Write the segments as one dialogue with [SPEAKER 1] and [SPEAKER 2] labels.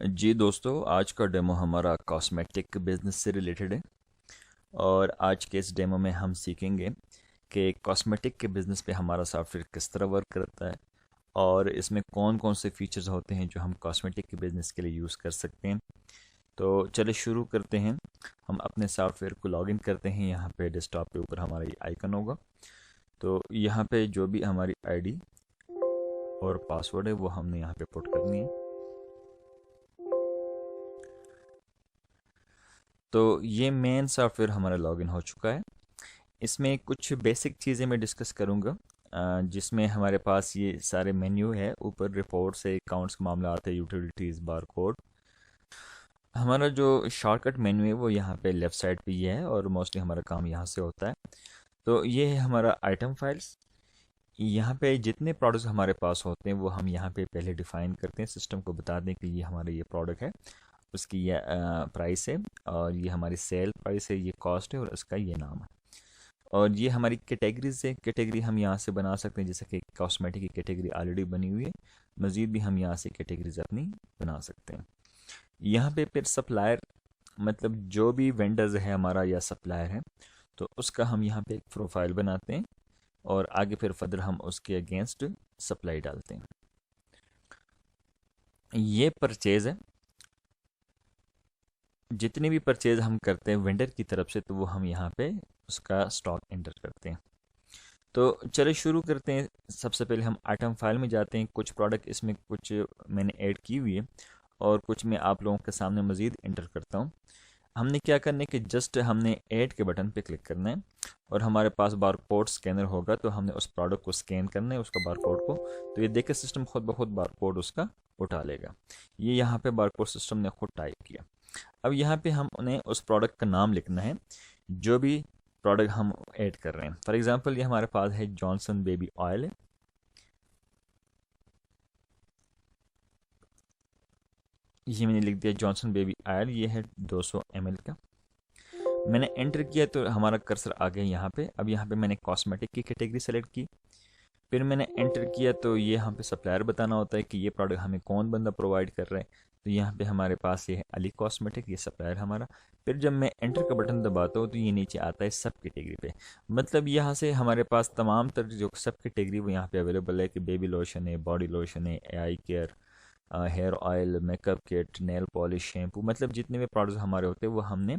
[SPEAKER 1] जी दोस्तों, आज का डेमो हमारा कॉस्मेटिक बिजनेस से रिलेटेड है। और आज के इस डेमो में हम सीखेंगे कि कॉस्मेटिक के बिजनेस पे हमारा सॉफ्टवेयर किस तरह वर्क करता है और इसमें कौन कौन से फीचर्स होते हैं जो हम कॉस्मेटिक के बिजनेस के लिए यूज़ कर सकते हैं। तो चलिए शुरू करते हैं। हम अपने सॉफ्टवेयर को लॉगिन करते हैं। यहाँ पे डेस्कटॉप पे ऊपर हमारा ये आइकन होगा। तो यहाँ पे जो भी हमारी आईडी और पासवर्ड है वो हमने यहाँ पे पुट करनी है। तो ये मेन सॉफ्टवेयर हमारा लॉगिन हो चुका है। इसमें कुछ बेसिक चीज़ें मैं डिस्कस करूँगा, जिसमें हमारे पास ये सारे मेन्यू है। ऊपर रिपोर्ट से अकाउंट्स का मामला आता है, यूटिलिटीज़, बार कोड। हमारा जो शॉर्टकट मेन्यू है वो यहाँ पे लेफ़्ट साइड पे ये है और मोस्टली हमारा काम यहाँ से होता है। तो ये है हमारा आइटम फाइल्स। यहाँ पे जितने प्रोडक्ट्स हमारे पास होते हैं वो हम यहाँ पे पहले डिफ़ाइन करते हैं, सिस्टम को बता दें कि ये हमारा ये प्रोडक्ट है, उसकी ये प्राइस है और ये हमारी सेल प्राइस है, ये कॉस्ट है और इसका ये नाम है। और ये हमारी कैटेगरीज है। कैटेगरी हम यहाँ से बना सकते हैं, जैसे कि कॉस्मेटिक की कैटेगरी ऑलरेडी बनी हुई है। मज़ीद भी हम यहाँ से कैटेगरीज अपनी बना सकते हैं। यहाँ पे फिर सप्लायर, मतलब जो भी वेंडर्स है हमारा या सप्लायर है, तो उसका हम यहाँ पे एक प्रोफाइल बनाते हैं और आगे फिर फर्दर हम उसके अगेंस्ट सप्लाई डालते हैं। ये परचेज़ है। जितनी भी परचेज़ हम करते हैं वेंडर की तरफ से, तो वो हम यहाँ पे उसका स्टॉक एंटर करते हैं। तो चलिए शुरू करते हैं। सबसे पहले हम आइटम फाइल में जाते हैं। कुछ प्रोडक्ट इसमें कुछ मैंने ऐड की हुई है और कुछ मैं आप लोगों के सामने मज़ीद इंटर करता हूँ। हमने क्या करना है कि जस्ट हमने ऐड के बटन पे क्लिक करना है और हमारे पास बार कोड स्कैनर होगा, तो हमने उस प्रोडक्ट को स्कैन करना है, उसका बार कोड को। तो ये देख के सिस्टम खुद ब खुद बार कोड उसका उठा लेगा। ये यहाँ पे बार कोड सिस्टम ने खुद टाइप किया। अब यहाँ पे हम उन्हें उस प्रोडक्ट का नाम लिखना है जो भी प्रोडक्ट हम ऐड कर रहे हैं। फॉर एग्जांपल ये हमारे पास है जॉनसन बेबी ऑयल है। ये मैंने लिख दिया जॉनसन बेबी ऑयल, ये है 200 ml का। मैंने एंटर किया तो हमारा कर्सर आ गया यहाँ पे। अब यहाँ पे मैंने कॉस्मेटिक की कैटेगरी सेलेक्ट की। फिर मैंने एंटर किया तो ये यहाँ पे सप्लायर बताना होता है कि ये प्रोडक्ट हमें कौन बंदा प्रोवाइड कर रहा है। तो यहाँ पे हमारे पास ये है अली कॉस्मेटिक, ये सप्लायर हमारा। फिर जब मैं एंटर का बटन दबाता हूँ तो ये नीचे आता है सब कैटेगरी पे। मतलब यहाँ से हमारे पास तमाम तरह जो सब कैटेगरी वो यहाँ पे अवेलेबल है, कि बेबी लोशन है, बॉडी लोशन है, eye care, hair oil, makeup kit, nail polish, shampoo, मतलब जितने भी प्रोडक्ट्स हमारे होते हैं वो हमने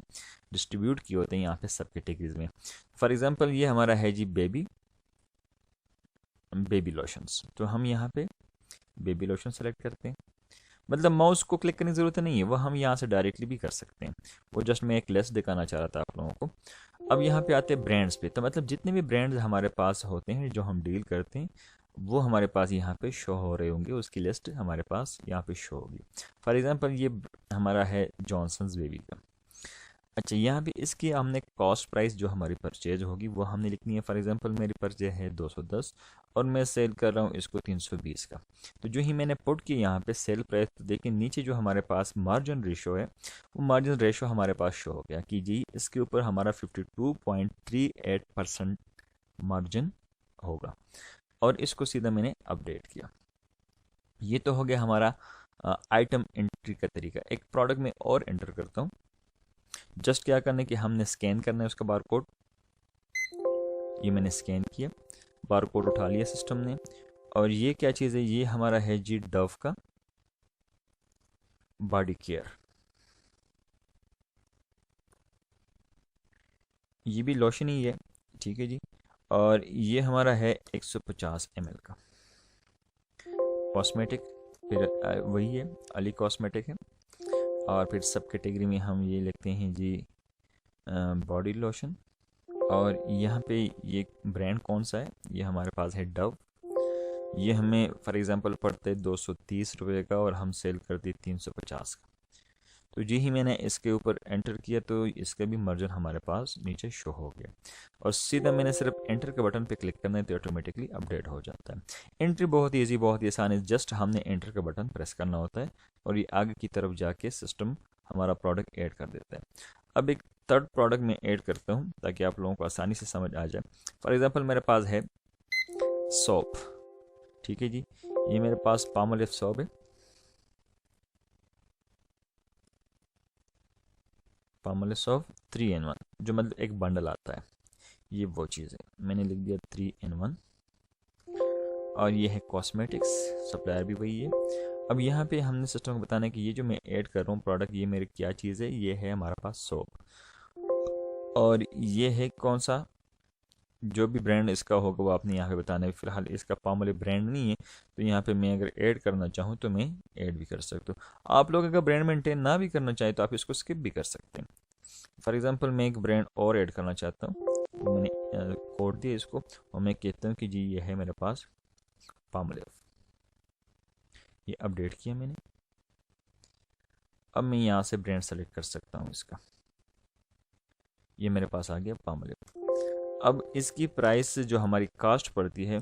[SPEAKER 1] डिस्ट्रीब्यूट किए होते हैं यहाँ पे सब कैटेगरीज में। फॉर एग्जांपल ये हमारा है जी बेबी बेबी लोशंस, तो हम यहाँ पे बेबी लोशन सेलेक्ट करते हैं। मतलब माउस को क्लिक करने की ज़रूरत नहीं है, वो हम यहाँ से डायरेक्टली भी कर सकते हैं। वो जस्ट मैं एक लिस्ट दिखाना चाह रहा था आप लोगों को। अब यहाँ पे आते हैं ब्रांड्स पे। तो मतलब जितने भी ब्रांड्स हमारे पास होते हैं जो हम डील करते हैं वो हमारे पास यहाँ पे शो हो रहे होंगे, उसकी लिस्ट हमारे पास यहाँ पे शो होगी। फॉर एग्जांपल ये हमारा है जॉनसन्स बेबी का। अच्छा, यहाँ पे इसकी हमने कॉस्ट प्राइस जो हमारी परचेज होगी वो हमने लिखनी है। फॉर एग्जांपल मेरी परचेज है 210 और मैं सेल कर रहा हूँ इसको 320 का। तो जो ही मैंने पुट किया यहाँ पे सेल प्राइस, तो देखिए नीचे जो हमारे पास मार्जिन रेशो है वो मार्जिन रेशो हमारे पास शो हो गया कि जी इसके ऊपर हमारा 52.38% मार्जिन होगा। और इसको सीधा मैंने अपडेट किया। ये तो हो गया हमारा आइटम एंट्री का तरीका। एक प्रोडक्ट में और एंटर करता हूँ। जस्ट क्या करना है कि हमने स्कैन करना है उसका बारकोड। ये मैंने स्कैन किया, बारकोड उठा लिया सिस्टम ने। और ये क्या चीज़ है, ये हमारा है जी डव का बॉडी केयर। ये भी लोशन ही है, ठीक है जी। और ये हमारा है 150 ml का कॉस्मेटिक। फिर वही है, अली कॉस्मेटिक है। और फिर सब कैटेगरी में हम ये लिखते हैं जी बॉडी लोशन। और यहाँ पे ये ब्रांड कौन सा है, ये हमारे पास है डव। ये हमें फॉर एग्जांपल पड़ते 230 रुपये का और हम सेल करते 350 का। तो जी ही मैंने इसके ऊपर एंटर किया तो इसका भी मार्जिन हमारे पास नीचे शो हो गया। और सीधा मैंने सिर्फ एंटर के बटन पे क्लिक करना है तो ऑटोमेटिकली अपडेट हो जाता है। एंट्री बहुत ईजी, बहुत ही आसान है। जस्ट हमने एंटर का बटन प्रेस करना होता है और ये आगे की तरफ जाके सिस्टम हमारा प्रोडक्ट ऐड कर देता है। अब एक थर्ड प्रोडक्ट मैं ऐड करता हूँ ताकि आप लोगों को आसानी से समझ आ जाए। फॉर एग्जाम्पल मेरे पास है सोप, ठीक है जी। ये मेरे पास पामोलिव सोप है। पामोलिव सॉफ्ट 3 in 1, जो मतलब एक बंडल आता है, ये वो चीज़ है। मैंने लिख दिया 3 in 1। और ये है कॉस्मेटिक्स, सप्लायर भी वही है। अब यहाँ पे हमने सिस्टम को बताना है कि ये जो मैं ऐड कर रहा हूँ प्रोडक्ट, ये मेरे क्या चीज़ है। ये है हमारे पास सोप, और ये है कौन सा, जो भी ब्रांड इसका होगा वो आपने यहाँ पे बताना है। फिलहाल इसका पामोलिव ब्रांड नहीं है, तो यहाँ पे मैं अगर ऐड करना चाहूँ तो मैं ऐड भी कर सकता हूँ। आप लोग अगर ब्रांड मेंटेन ना भी करना चाहें तो आप इसको स्किप भी कर सकते हैं। फॉर एग्जांपल मैं एक ब्रांड और ऐड करना चाहता हूँ, तो मैंने कोड दिया इसको, और मैं कहता हूँ कि जी ये है मेरे पास पामोलिव। ये अपडेट किया मैंने। अब मैं यहाँ से ब्रांड सेलेक्ट कर सकता हूँ इसका, ये मेरे पास आ गया पामोलिव। अब इसकी प्राइस जो हमारी कास्ट पड़ती है,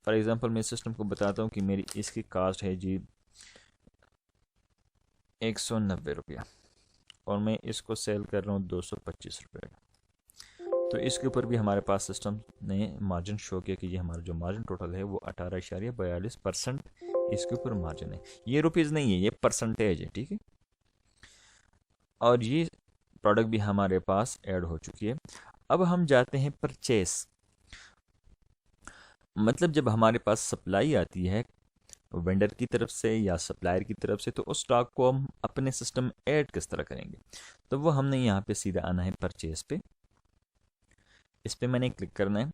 [SPEAKER 1] फॉर एग्जांपल मैं सिस्टम को बताता हूँ कि मेरी इसकी कास्ट है जी 190 रुपया, और मैं इसको सेल कर रहा हूँ 225 रुपये का। तो इसके ऊपर भी हमारे पास सिस्टम ने मार्जिन शो किया कि ये हमारा जो मार्जिन टोटल है वो 18.42% इसके ऊपर मार्जिन है। ये रुपीज़ नहीं है, ये परसेंटेज है, ठीक है। और ये प्रोडक्ट भी हमारे पास ऐड हो चुकी है। अब हम जाते हैं परचेस, मतलब जब हमारे पास सप्लाई आती है वेंडर की तरफ से या सप्लायर की तरफ से, तो उस स्टॉक को हम अपने सिस्टम में ऐड किस तरह करेंगे। तो वो हमने यहाँ पे सीधा आना है परचेस पे, इस पे मैंने क्लिक करना है।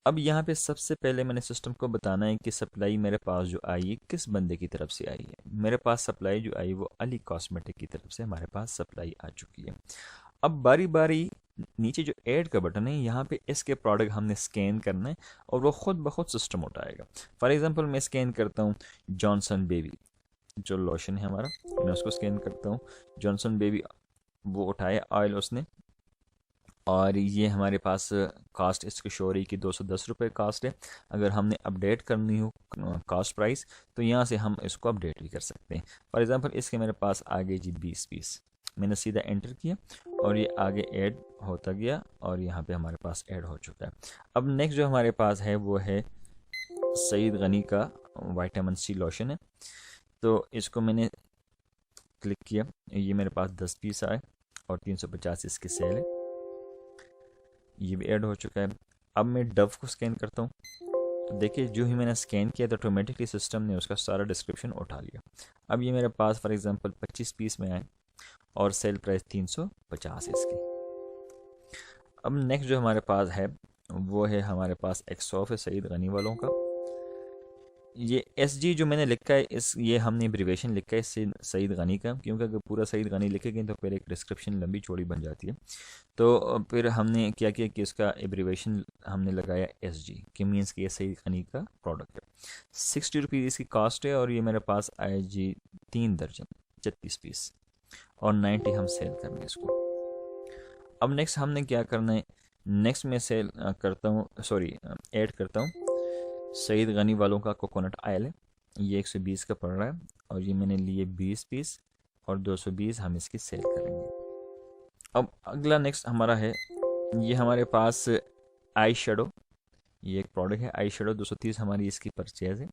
[SPEAKER 1] अब यहाँ पे सबसे पहले मैंने सिस्टम को बताना है कि सप्लाई मेरे पास जो आई है किस बंदे की तरफ से आई है। मेरे पास सप्लाई जो आई वो अली कॉस्मेटिक की तरफ से हमारे पास सप्लाई आ चुकी है। अब बारी बारी नीचे जो ऐड का बटन है, यहाँ पे इसके प्रोडक्ट हमने स्कैन करना है और वो खुद ब खुद सिस्टम उठाएगा। फॉर एग्जांपल मैं स्कैन करता हूँ जॉनसन बेबी, जो लोशन है हमारा, मैं उसको स्कैन करता हूँ। जॉनसन बेबी वो उठाया ऑयल उसने, और ये हमारे पास कास्ट इसकी शो रही कि 210 रुपये कास्ट है। अगर हमने अपडेट करनी हो कास्ट प्राइस, तो यहाँ से हम इसको अपडेट भी कर सकते हैं। फॉर एग्जांपल इसके मेरे पास आगे जी 20 पीस, मैंने सीधा एंटर किया और ये आगे ऐड होता गया, और यहाँ पे हमारे पास ऐड हो चुका है। अब नेक्स्ट जो हमारे पास है वो है सईद गनी का विटामिन सी लोशन है। तो इसको मैंने क्लिक किया, ये मेरे पास 10 पीस आए और 350 इसकी सेल है, ये भी ऐड हो चुका है। अब मैं डव को स्कैन करता हूँ, तो देखिए जो ही मैंने स्कैन किया तो ऑटोमेटिकली सिस्टम ने उसका सारा डिस्क्रिप्शन उठा लिया। अब ये मेरे पास फॉर एग्जांपल 25 पीस में आए और सेल प्राइस 350 है इसकी। अब नेक्स्ट जो हमारे पास है वो है हमारे पास एक सॉफ है सईद गनी वालों का। ये एस जी जो मैंने लिखा है, इस ये हमने एब्रीवेशन लिखा है सईद गनी का, क्योंकि अगर पूरा सईद गनी लिखेंगे तो फिर एक डिस्क्रिप्शन लंबी चौड़ी बन जाती है। तो फिर हमने क्या किया कि इसका एब्रीवेशन हमने लगाया एस जी, कि मीन्स कि ये सईद गनी का प्रोडक्ट है। 60 रुपीज़ इसकी कास्ट है, और ये मेरे पास आए जी 3 दर्जन 36 पीस, और 90 हम सेल करेंगे इसको। अब नेक्स्ट हमने क्या करना है, नेक्स्ट मैं सेल करता हूँ, सॉरी ऐड करता हूँ सईद गनी वालों का कोकोनट ऑयल है। ये 120 का पड़ रहा है, और ये मैंने लिए 20 पीस, और 220 हम इसकी सेल करेंगे। अब अगला नेक्स्ट हमारा है, ये हमारे पास आई शेडो, ये एक प्रोडक्ट है आई शेडो, 230 हमारी इसकी परचेज है,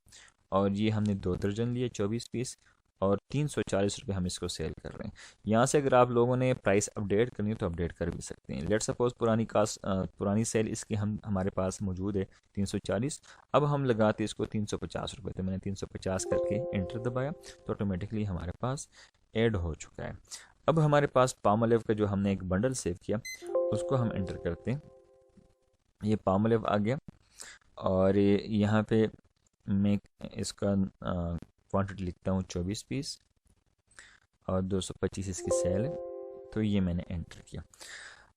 [SPEAKER 1] और ये हमने 2 दर्जन लिए 24 पीस, और 340 रुपये हम इसको सेल कर रहे हैं। यहाँ से अगर आप लोगों ने प्राइस अपडेट करनी है तो अपडेट कर भी सकते हैं। लेट सपोज पुरानी सेल इसकी हमारे पास मौजूद है 340, अब हम लगाते इसको 350 रुपये, तो मैंने 350 करके एंटर दबाया, तो ऑटोमेटिकली हमारे पास ऐड हो चुका है। अब हमारे पास पामोलिव का जो हमने एक बंडल सेव किया उसको हम एंटर करते हैं, ये पामोलिव आ गया, और यहाँ पे मैं इसका क्वांटिटी लिखता हूँ 24 पीस, और 225 इसकी सेल है, तो ये मैंने एंटर किया।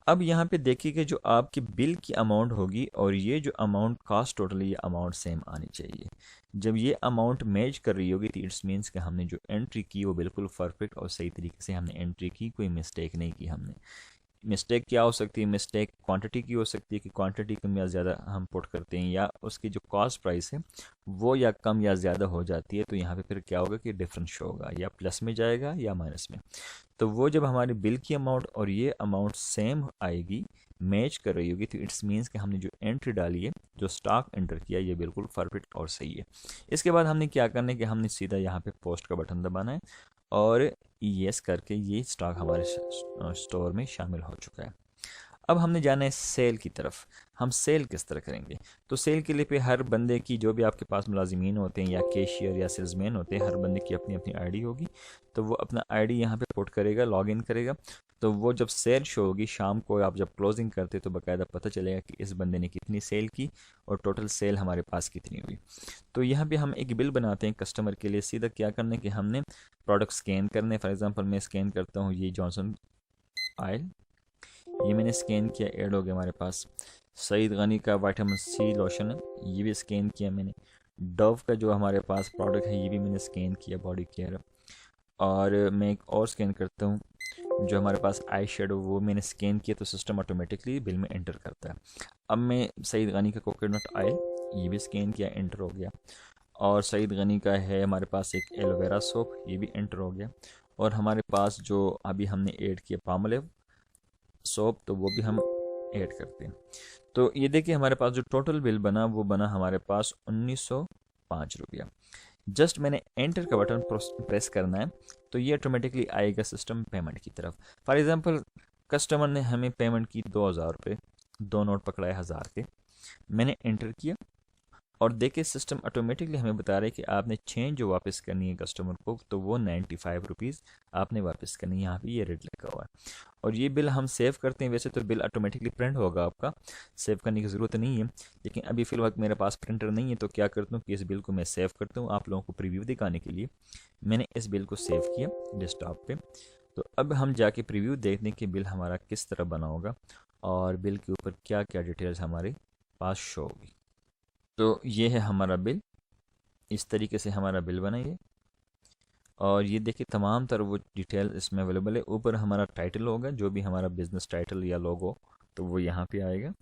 [SPEAKER 1] अब यहाँ पे देखिए कि जो आपकी बिल की अमाउंट होगी और ये जो अमाउंट कास्ट टोटल, ये अमाउंट सेम आनी चाहिए। जब ये अमाउंट मैच कर रही होगी तो इट्स मीन्स कि हमने जो एंट्री की वो बिल्कुल परफेक्ट और सही तरीके से हमने एंट्री की, कोई मिस्टेक नहीं की हमने। मिस्टेक क्या हो सकती है, मिस्टेक क्वांटिटी की हो सकती है कि क्वांटिटी कम या ज़्यादा हम पुट करते हैं, या उसकी जो कॉस्ट प्राइस है वो या कम या ज़्यादा हो जाती है, तो यहाँ पे फिर क्या होगा कि डिफरेंस शो होगा, या प्लस में जाएगा या माइनस में। तो वो जब हमारे बिल की अमाउंट और ये अमाउंट सेम आएगी, मैच कर रही होगी, तो इट्स मीन्स कि हमने जो एंट्री डाली है, जो स्टॉक एंटर किया, ये बिल्कुल परफेक्ट और सही है। इसके बाद हमने क्या करना है कि हमने सीधा यहाँ पे पोस्ट का बटन दबाना है, और यस करके ये स्टॉक हमारे स्टोर में शामिल हो चुका है। अब हमने जाना है सेल की तरफ। हम सेल किस तरह करेंगे? तो सेल के लिए पे हर बंदे की, जो भी आपके पास मुलाजिमीन होते हैं या कैशियर या सेल्समैन होते हैं, हर बंदे की अपनी अपनी आईडी होगी। तो वो अपना आईडी यहाँ पे पुट करेगा, लॉग इन करेगा। तो वो जब सेल शो होगी शाम को, आप जब क्लोजिंग करते तो बाकायदा पता चलेगा कि इस बंदे ने कितनी सेल की और टोटल सेल हमारे पास कितनी हुई। तो यहाँ पे हम एक बिल बनाते हैं कस्टमर के लिए। सीधा क्या करना है कि हमने प्रोडक्ट स्कैन करने, फॉर एग्जांपल मैं स्कैन करता हूँ ये जॉनसन ऑयल, ये मैंने स्कैन किया, ऐड हो गया हमारे पास। सईद गनी का विटामिन सी लोशन है, ये भी स्कैन किया मैंने। डव का जो हमारे पास प्रोडक्ट है ये भी मैंने स्कैन किया, बॉडी केयर। और मैं एक और स्कैन करता हूँ जो हमारे पास आई शेडो, वो मैंने स्कैन किया तो सिस्टम ऑटोमेटिकली बिल में एंटर करता है। अब मैं सईद गनी का कोकोनट ऑयल, ये भी स्कैन किया, एंटर हो गया। और सईद गनी का है हमारे पास एक एलोवेरा सोप, ये भी एंटर हो गया। और हमारे पास जो अभी हमने ऐड किया पामोलिव सोप, तो वो भी हम ऐड करते हैं। तो ये देखिए हमारे पास जो टोटल बिल बना वो बना हमारे पास 1905 रुपया। जस्ट मैंने एंटर का बटन प्रेस करना है तो ये ऑटोमेटिकली आएगा सिस्टम पेमेंट की तरफ। फॉर एग्जांपल कस्टमर ने हमें पेमेंट की 2000 रुपये, दो नोट पकड़ाए 1000 के, मैंने एंटर किया और देखिए सिस्टम ऑटोमेटिकली हमें बता रहा है कि आपने चेंज जो वापस करनी है कस्टमर को, तो वो 95 रुपीज़ आपने वापस करनी है। यहाँ पे ये रेट लिखा हुआ है। और ये बिल हम सेव करते हैं, वैसे तो बिल ऑटोमेटिकली प्रिंट होगा, आपका सेव करने की ज़रूरत नहीं है। लेकिन अभी फ़िलहाल मेरे पास प्रिंटर नहीं है, तो क्या करता हूँ कि इस बिल को मैं सेव करता हूँ। आप लोगों को प्रीव्यू दिखाने के लिए मैंने इस बिल को सेव किया डेस्कटॉप पे। तो अब हम जाके प्रीव्यू देखते हैं कि बिल हमारा किस तरह बना होगा और बिल के ऊपर क्या क्या डिटेल्स हमारे पास शो होगी। तो ये है हमारा बिल, इस तरीके से हमारा बिल बना ये। और ये देखिए तमाम तरह वो डिटेल इसमें अवेलेबल है। ऊपर हमारा टाइटल होगा, जो भी हमारा बिजनेस टाइटल या लोगो, तो वो यहाँ पे आएगा।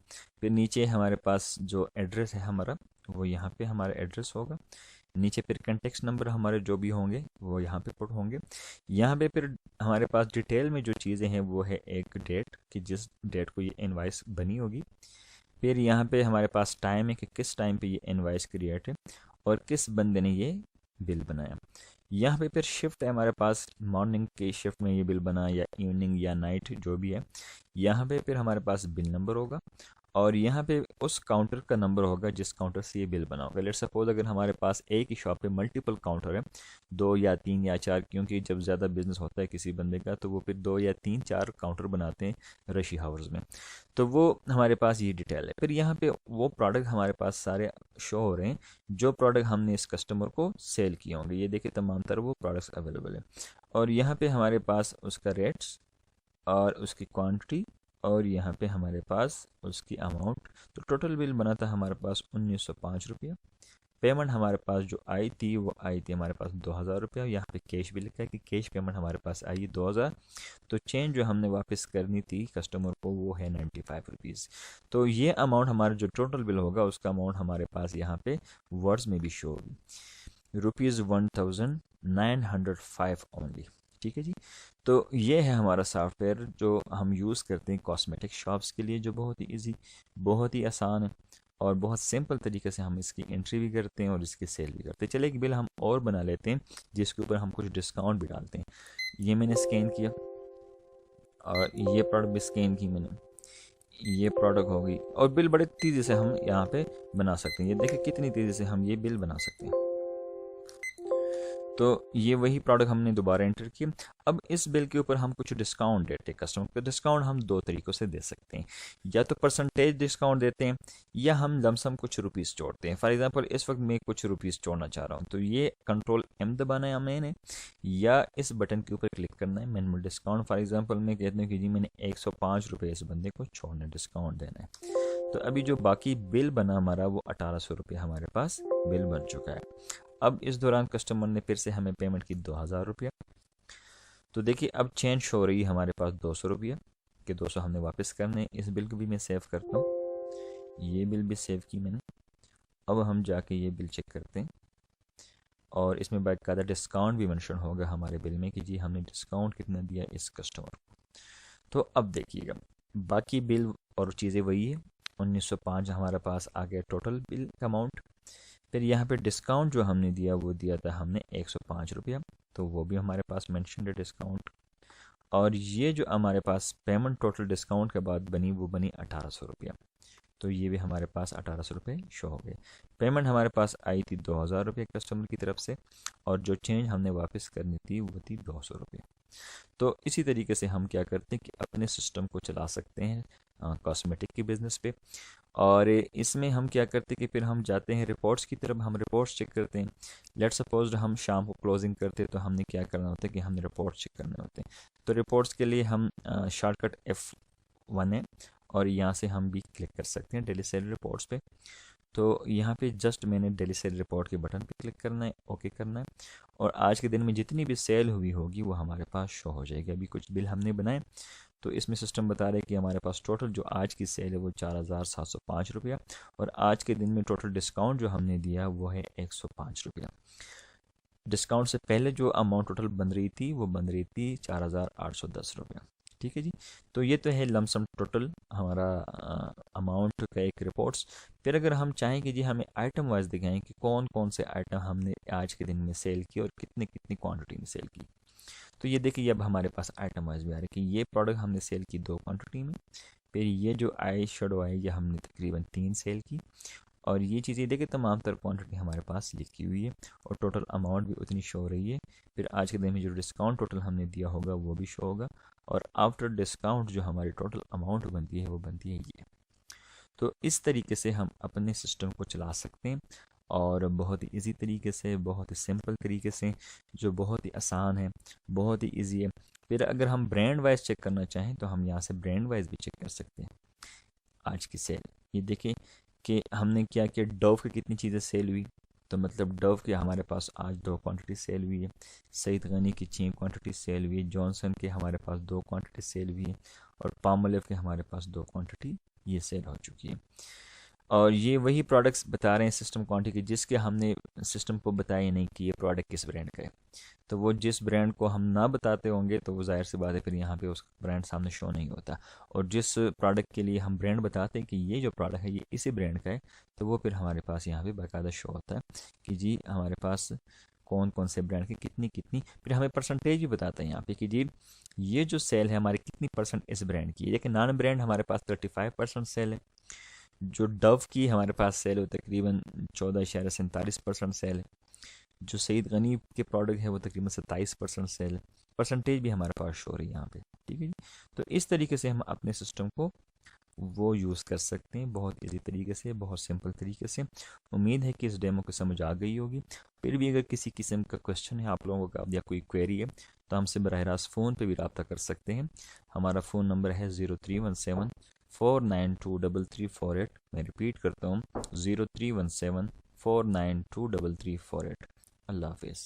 [SPEAKER 1] फिर नीचे हमारे पास जो एड्रेस है हमारा, वो यहाँ पे हमारा एड्रेस होगा। नीचे फिर कंटेक्ट नंबर हमारे जो भी होंगे वो यहाँ पे पुट होंगे। यहाँ पे फिर हमारे पास डिटेल में जो चीज़ें हैं वो है एक डेट, कि जिस डेट को ये इनवाइस बनी होगी। फिर यहाँ पे हमारे पास टाइम है कि किस टाइम पे ये इनवाइस क्रिएट है और किस बंदे ने ये बिल बनाया। यहाँ पे फिर शिफ्ट है हमारे पास, मॉर्निंग के शिफ्ट में ये बिल बना या इवनिंग या नाइट जो भी है। यहाँ पे फिर हमारे पास बिल नंबर होगा और यहाँ पे उस काउंटर का नंबर होगा जिस काउंटर से ये बिल बना होगा। लेट्स सपोज अगर हमारे पास एक ही शॉप पे मल्टीपल काउंटर है, 2 या 3 या 4, क्योंकि जब ज़्यादा बिजनेस होता है किसी बंदे का तो वो फिर 2 या 3 4 काउंटर बनाते हैं रशी हावर्स में। तो वो हमारे पास ये डिटेल है। फिर यहाँ पे वो प्रोडक्ट हमारे पास सारे शो हो रहे हैं जो प्रोडक्ट हमने इस कस्टमर को सेल किए होंगे। ये देखिए तमाम तरह वो प्रोडक्ट्स अवेलेबल है। और यहाँ पे हमारे पास उसका रेट्स और उसकी क्वांटिटी और यहाँ पे हमारे पास उसकी अमाउंट। तो टोटल बिल बना था हमारे पास 1905 रुपया। पेमेंट हमारे पास जो आई थी वो आई थी हमारे पास 2000 रुपया। यहाँ पे कैश भी लिखा है कि कैश पेमेंट हमारे पास आई 2000। तो चेंज जो हमने वापस करनी थी कस्टमर को वो है 95 रुपीज़। तो ये अमाउंट हमारा जो टोटल बिल होगा उसका अमाउंट हमारे पास यहाँ पे वर्ड्स में भी शो होगी, ₹1905 ओनली। ठीक है जी। तो ये है हमारा सॉफ्टवेयर जो हम यूज़ करते हैं कॉस्मेटिक शॉप्स के लिए, जो बहुत ही इजी, बहुत ही आसान है और बहुत सिंपल तरीके से हम इसकी एंट्री भी करते हैं और इसकी सेल भी करते हैं। चलिए एक बिल हम और बना लेते हैं जिसके ऊपर हम कुछ डिस्काउंट भी डालते हैं। ये मैंने स्कैन किया और ये प्रोडक्ट भी स्कैन की मैंने, ये प्रोडक्ट होगी। और बिल बड़े तेज़ी से हम यहाँ पे बना सकते हैं। ये देखिए कितनी तेज़ी से हम ये बिल बना सकते हैं। तो ये वही प्रोडक्ट हमने दोबारा एंटर किया। अब इस बिल के ऊपर हम कुछ डिस्काउंट देते हैं कस्टमर को। डिस्काउंट हम दो तरीक़ों से दे सकते हैं, या तो परसेंटेज डिस्काउंट देते हैं या हम लमसम कुछ रुपीस जोड़ते हैं। फॉर एग्जांपल इस वक्त मैं कुछ रुपीस जोड़ना चाह रहा हूँ, तो ये कंट्रोल एम दबाना है मैंने, या इस बटन के ऊपर क्लिक करना है मिनिमम डिस्काउंट। फॉर एग्जाम्पल मैं कहता हूँ कि जी मैंने 105 रुपये इस बंदे को छोड़ना डिस्काउंट देना है। तो अभी जो बाकी बिल बना हमारा वो 1800 रुपये हमारे पास बिल बन चुका है। अब इस दौरान कस्टमर ने फिर से हमें पेमेंट की 2000 रुपया। तो देखिए अब चेंज हो रही है हमारे पास 200 रुपया कि 200 हमने वापस करने। इस बिल को भी मैं सेव करता हूँ, ये बिल भी सेव की मैंने। अब हम जाके ये बिल चेक करते हैं और इसमें बाकायदा डिस्काउंट भी मेंशन होगा हमारे बिल में कि जी हमने डिस्काउंट कितना दिया इस कस्टमर को। तो अब देखिएगा बाकी बिल और चीज़ें वही है। 1905 हमारे पास आ गया टोटल बिल का अमाउंट। फिर यहाँ पे डिस्काउंट जो हमने दिया वो दिया था हमने 105 रुपया। तो वो भी हमारे पास मेंशन्ड है डिस्काउंट। और ये जो हमारे पास पेमेंट टोटल डिस्काउंट के बाद बनी वो बनी 1800 रुपया, तो ये भी हमारे पास 1800 रुपये शो हो गए। पेमेंट हमारे पास आई थी 2000 रुपये कस्टमर की तरफ से, और जो चेंज हमने वापस करनी थी वो थी 200 रुपये। तो इसी तरीके से हम क्या करते हैं कि अपने सिस्टम को चला सकते हैं कॉस्मेटिक की बिज़नेस पे। और इसमें हम क्या करते हैं कि फिर हम जाते हैं रिपोर्ट्स की तरफ, हम रिपोर्ट्स चेक करते हैं। लेट सपोज हम शाम को क्लोजिंग करते हैं, तो हमने क्या करना होता है कि हमने रिपोर्ट्स चेक करने होते हैं। तो रिपोर्ट्स के लिए हम शॉर्टकट F1 है, और यहाँ से हम भी क्लिक कर सकते हैं डेली सेल रिपोर्ट्स पे। तो यहाँ पे जस्ट मैंने डेली सेल रिपोर्ट के बटन पे क्लिक करना है, ओके करना है, और आज के दिन में जितनी भी सेल हुई होगी वो हमारे पास शो हो जाएगी। अभी कुछ बिल हमने बनाए, तो इसमें सिस्टम बता रहा है कि हमारे पास टोटल जो आज की सेल है वो 4705 रुपया, और आज के दिन में टोटल डिस्काउंट जो हमने दिया वो है 105 रुपया। डिस्काउंट से पहले जो अमाउंट टोटल बन रही थी वो बन रही थी 4810 रुपया। ठीक है जी। तो ये तो है लमसम टोटल हमारा अमाउंट का एक रिपोर्ट्स। फिर अगर हम चाहें कि जी हमें आइटम वाइज दिखाएं कि कौन कौन से आइटम हमने आज के दिन में सेल किए और कितनी कितनी क्वांटिटी में सेल की, तो ये देखिए अब हमारे पास आइटम वाइज भी आ रहा है कि ये प्रोडक्ट हमने सेल की 2 क्वांटिटी में। फिर ये जो आई शेडो है ये हमने तकरीबन 3 सेल की, और ये चीज़ें देखिए तमाम तर क्वांटिटी हमारे पास लिखी हुई है, और टोटल अमाउंट भी उतनी शो हो रही है। फिर आज के दिन में जो डिस्काउंट टोटल हमने दिया होगा वो भी शो होगा, और आफ्टर डिस्काउंट जो हमारी टोटल अमाउंट बनती है वो बनती है ये। तो इस तरीके से हम अपने सिस्टम को चला सकते हैं, और बहुत ही इजी तरीके से, बहुत ही सिंपल तरीके से, जो बहुत ही आसान है, बहुत ही इजी है। फिर अगर हम ब्रांड वाइज चेक करना चाहें तो हम यहाँ से ब्रांड वाइज भी चेक कर सकते हैं आज की सेल। ये देखें कि हमने क्या किया, डव की कितनी चीज़ें सेल हुई। तो मतलब डव की हमारे पास आज 2 क्वांटिटी सेल हुई है, सईद गनी की 6 क्वांटिटी सेल हुई है, जॉनसन के हमारे पास 2 क्वांटिटी सेल हुई है, और पामोलिव के हमारे पास 2 क्वांटिटी ये सेल हो चुकी है। और ये वही प्रोडक्ट्स बता रहे हैं सिस्टम क्वांटिटी जिसके हमने सिस्टम को बताया नहीं कि ये प्रोडक्ट किस ब्रांड का है। तो वो जिस ब्रांड को हम ना बताते होंगे तो वो जाहिर सी बात है फिर यहाँ पे उस ब्रांड सामने शो नहीं होता। और जिस प्रोडक्ट के लिए हम ब्रांड बताते हैं कि ये जो प्रोडक्ट है ये इसी ब्रांड का है, तो वो फिर हमारे पास यहाँ पे बाकायदा शो होता है कि जी हमारे पास कौन कौन से ब्रांड की कितनी कितनी। फिर हमें परसेंटेज भी बताता है यहाँ पे कि जी ये जो सेल है हमारी कितनी परसेंट इस ब्रांड की है। लेकिन नॉन ब्रांड हमारे पास 35% सेल है, जो डव की हमारे पास सेल है तकरीबन 14.47% सेल है, जो सईद गनी के प्रोडक्ट है वो तकरीबन 27% सेल है। परसेंटेज भी हमारे पास शो रही है यहाँ पे। ठीक है जी। तो इस तरीके से हम अपने सिस्टम को वो यूज़ कर सकते हैं बहुत इजी तरीके से, बहुत सिंपल तरीके से। उम्मीद है कि इस डेमो की समझ आ गई होगी। फिर भी अगर किसी किस्म का क्वेश्चन है आप लोगों का या कोई क्वेरी है तो हमसे बराह रास्त फ़ोन पे भी रब्ता कर सकते हैं। हमारा फ़ोन नंबर है 0317 4923348। मैं रिपीट करता हूँ 0317 4923348। अल्लाह हाफिज़।